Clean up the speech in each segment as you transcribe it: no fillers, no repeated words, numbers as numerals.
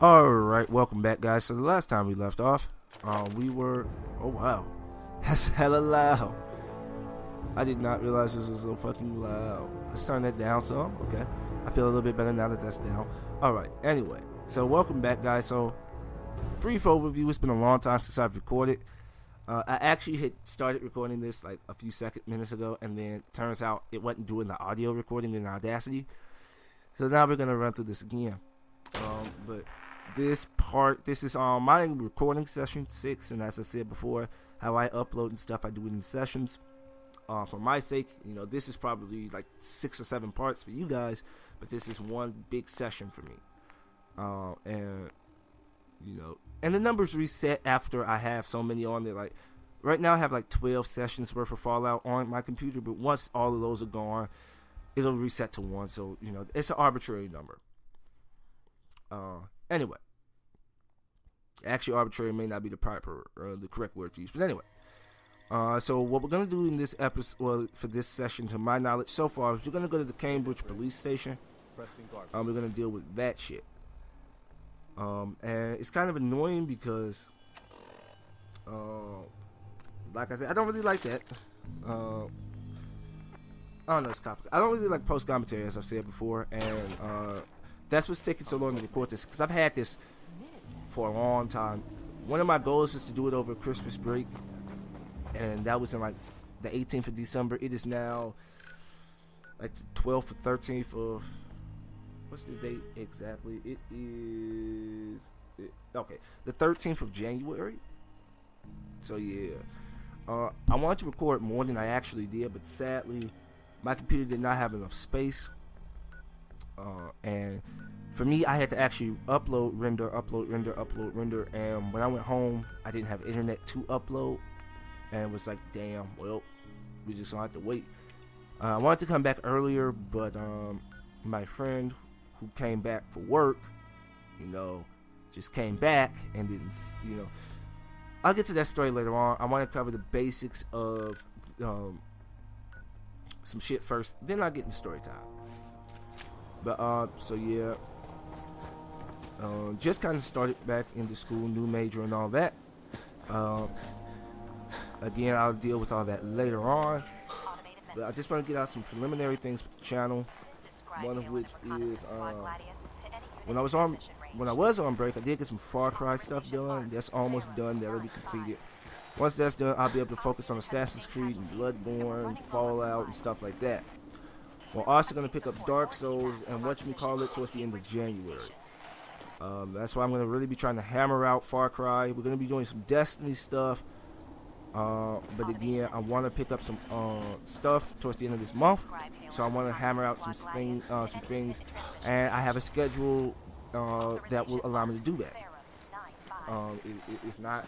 Alright, welcome back, guys. So the last time we left off, we were... Oh, wow. That's hella loud. I did not realize this was so fucking loud. Let's turn that down some. Okay. I feel a little bit better now that that's down. Alright, anyway. So welcome back, guys. So, brief overview. It's been a long time since I've recorded. I actually had started recording this like a few minutes ago, and then turns out it wasn't doing the audio recording in Audacity. So now we're going to run through this again. But this is my recording session 6, and as I said before, how I upload and stuff I do in sessions. For my sake, this is probably like 6 or 7 parts for you guys, but this is one big session for me. And the numbers reset after I have so many on there. Like right now I have like 12 sessions worth of Fallout on my computer, but once all of those are gone, it'll reset to 1. So, it's an arbitrary number. Anyway, actually arbitrary may not be the correct word to use, but anyway, so what we're going to do in this episode, well, for this session, to my knowledge so far, is we're going to go to the Cambridge police station. We're going to deal with that shit. And it's kind of annoying because, like I said, I don't really like that. I don't know, it's complicated. I don't really like post commentary, as I've said before, and that's what's taking so long to record this, because I've had this for a long time. One of my goals was to do it over Christmas break, and that was in like the 18th of December. It is now like the 12th or 13th of, what's the date exactly? It is, the 13th of January. So yeah, I wanted to record more than I actually did, but sadly, my computer did not have enough space. And for me, I had to actually upload, render, and when I went home, I didn't have internet to upload, and it was like, damn, well, we just gonna have to wait. I wanted to come back earlier, but my friend who came back for work, just came back and didn't, I'll get to that story later on. I want to cover the basics of some shit first, then I'll get into story time. But, so yeah, just kind of started back into school, new major and all that. Again, I'll deal with all that later on. But I just want to get out some preliminary things with the channel. One of which is, when I was on break, I did get some Far Cry stuff done. That's almost done. That'll be completed. Once that's done, I'll be able to focus on Assassin's Creed and Bloodborne, Fallout, and stuff like that. We're also going to pick up Dark Souls and whatchamacallit towards the end of January. That's why I'm going to really be trying to hammer out Far Cry. We're going to be doing some Destiny stuff. But again, I want to pick up some stuff towards the end of this month. So I want to hammer out some things. And I have a schedule that will allow me to do that. It's not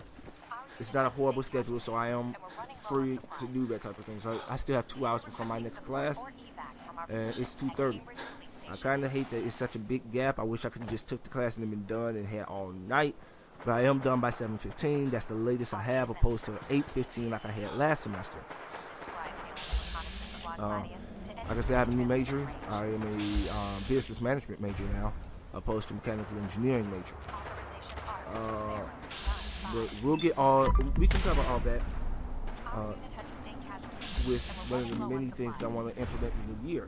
a horrible schedule, so I am free to do that type of thing. So I still have 2 hours before my next class. And it's 2:30. I kind of hate that it's such a big gap. I wish I could have just took the class and been done and had all night. But I am done by 7:15. That's the latest I have, opposed to 8:15 like I had last semester. Like I said, I have a new major. I am a business management major now, opposed to mechanical engineering major. But we can cover all that with one of the many things that I want to implement in the new year.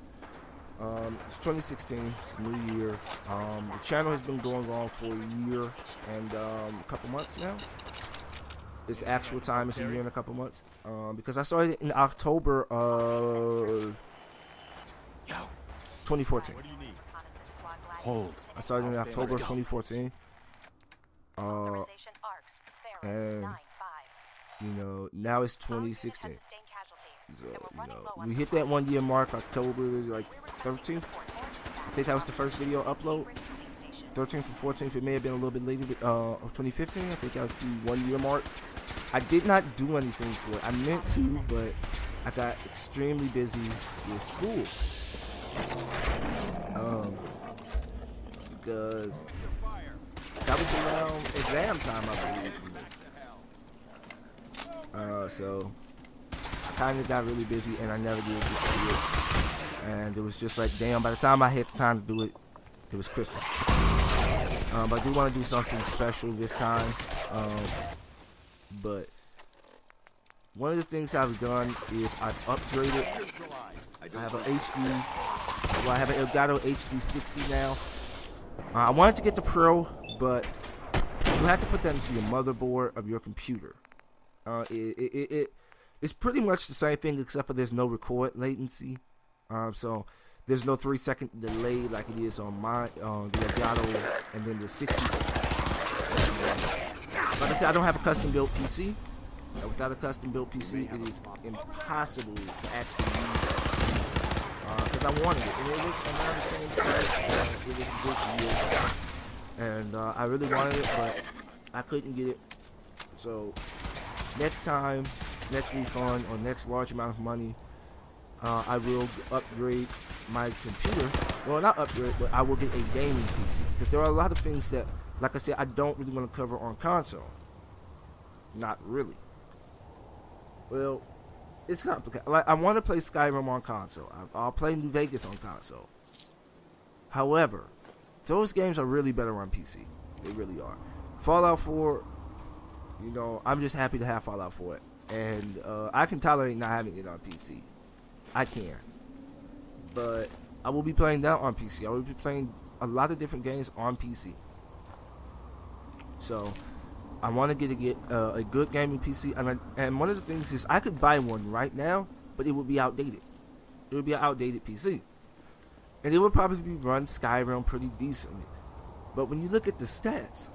It's 2016, it's a new year. The channel has been going on for a year and a couple months now. Its actual time is a year and a couple months. Because I started in October of 2014. Hold. I started in October of 2014. And now it's 2016. So, we hit that 1 year mark, October like 13th. I think that was the first video upload. 13th or 14th, it may have been a little bit later, of 2015. I think that was the 1 year mark. I did not do anything for it. I meant to, but I got extremely busy with school. Because that was around exam time, I believe, for me. So I kind of got really busy, and I never did get to do it. And it was just like, damn, by the time I had the time to do it, it was Christmas. But I do want to do something special this time. But one of the things I've done is I've upgraded. I have an HD. Well, I have an Elgato HD 60 now. I wanted to get the Pro, but you have to put that into your motherboard of your computer. It's pretty much the same thing except for there's no record latency. So there's no 3-second delay like it is on my the Elgato and then the 60. Like I said, I don't have a custom built PC. Without a custom built PC, it is impossible to actually use because I wanted it, and it was around the same price. It was a good deal, and I really wanted it, but I couldn't get it. So next time, next refund or next large amount of money, I will upgrade my computer. Well, not upgrade, but I will get a gaming PC because there are a lot of things that, like I said, I don't really want to cover on console. Not really. Well, it's complicated. Like, I want to play Skyrim on console. I'll play New Vegas on console. However, those games are really better on PC. They really are. Fallout 4, you know, I'm just happy to have Fallout 4. And I can tolerate not having it on PC. I can. But I will be playing that on PC. I will be playing a lot of different games on PC. So I want to get a good gaming PC, and one of the things is I could buy one right now, but it would be outdated. It would be an outdated PC, and it would probably run Skyrim pretty decently. But when you look at the stats,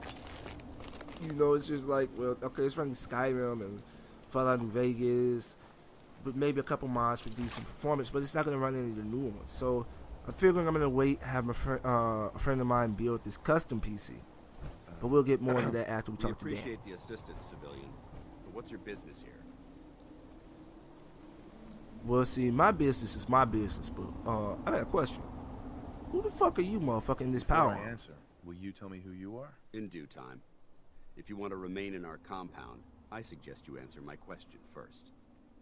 you know, it's just like, well, okay, it's running Skyrim and Fallout New Vegas, but maybe a couple mods for decent performance, but it's not going to run any of the new ones. So I'm figuring I'm going to wait, have a friend of mine build this custom PC. But we'll get more into that after we talk to Dan. We appreciate the assistance, civilian. But what's your business here? Well, see, my business is my business, but I got a question. Who the fuck are you, motherfucker, in this power? Before I answer, will you tell me who you are? In due time. If you want to remain in our compound, I suggest you answer my question first.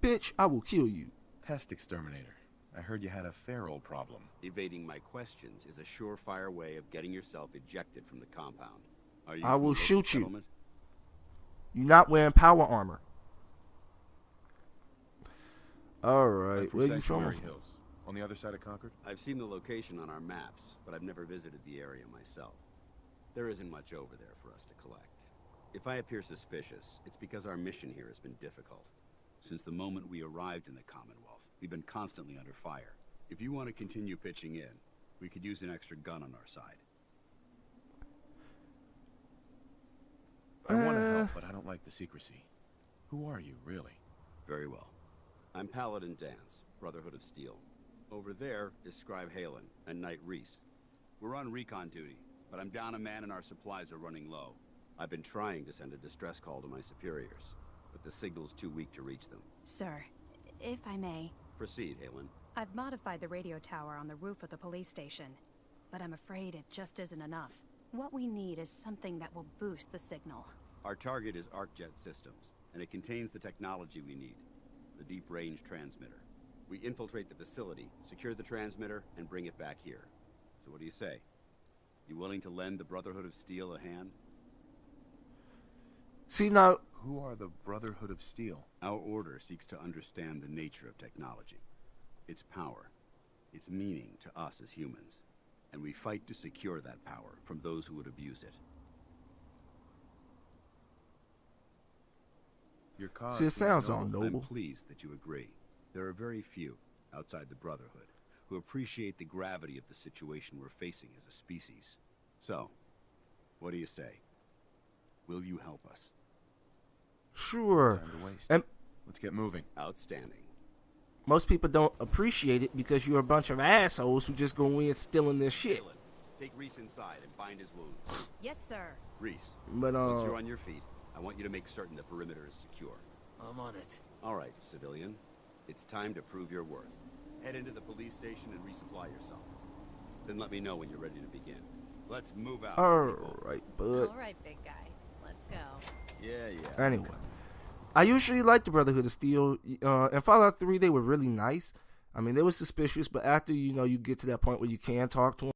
Bitch, I will kill you. Pest exterminator. I heard you had a feral problem. Evading my questions is a surefire way of getting yourself ejected from the compound. Are you I will from the shoot settlement? you. You're not wearing power armor. Alright, I'm where you from? Sanctuary Hills, on the other side of Concord. I've seen the location on our maps, but I've never visited the area myself. There isn't much over there for us to collect. If I appear suspicious, it's because our mission here has been difficult. Since the moment we arrived in the Commonwealth, we've been constantly under fire. If you want to continue pitching in, we could use an extra gun on our side. I want to help, but I don't like the secrecy. Who are you, really? Very well. I'm Paladin Dance, Brotherhood of Steel. Over there is Scribe Halen and Knight Reese. We're on recon duty, but I'm down a man and our supplies are running low. I've been trying to send a distress call to my superiors, but the signal's too weak to reach them. Sir, if I may. Proceed, Halen. I've modified the radio tower on the roof of the police station, but I'm afraid it just isn't enough. What we need is something that will boost the signal. Our target is ArcJet Systems, and it contains the technology we need, the deep-range transmitter. We infiltrate the facility, secure the transmitter, and bring it back here. So what do you say? You willing to lend the Brotherhood of Steel a hand? See, now, Who are the Brotherhood of Steel? Our order seeks to understand the nature of technology, its power, its meaning to us as humans, and we fight to secure that power from those who would abuse it. Your cause see, it sounds seems all noble. noble. I'm pleased that you agree. There are very few outside the Brotherhood who appreciate the gravity of the situation we're facing as a species. So, what do you say? Will you help us? Sure. Time to waste. And Let's get moving. Outstanding. most people don't appreciate it because you're a bunch of assholes who just go in stealing their shit. Halen, take Reese inside and bind his wounds. Yes, sir. Reese, But, once you're on your feet, I want you to make certain the perimeter is secure. I'm on it. All right, civilian. It's time to prove your worth. Head into the police station and resupply yourself. Then let me know when you're ready to begin. Let's move out. people. alright, bud. All right, big guy. Let's go. Yeah. Anyway, I usually like the Brotherhood of Steel. In Fallout 3, they were really nice. I mean, they were suspicious, but after, you know, you get to that point where you can talk to them,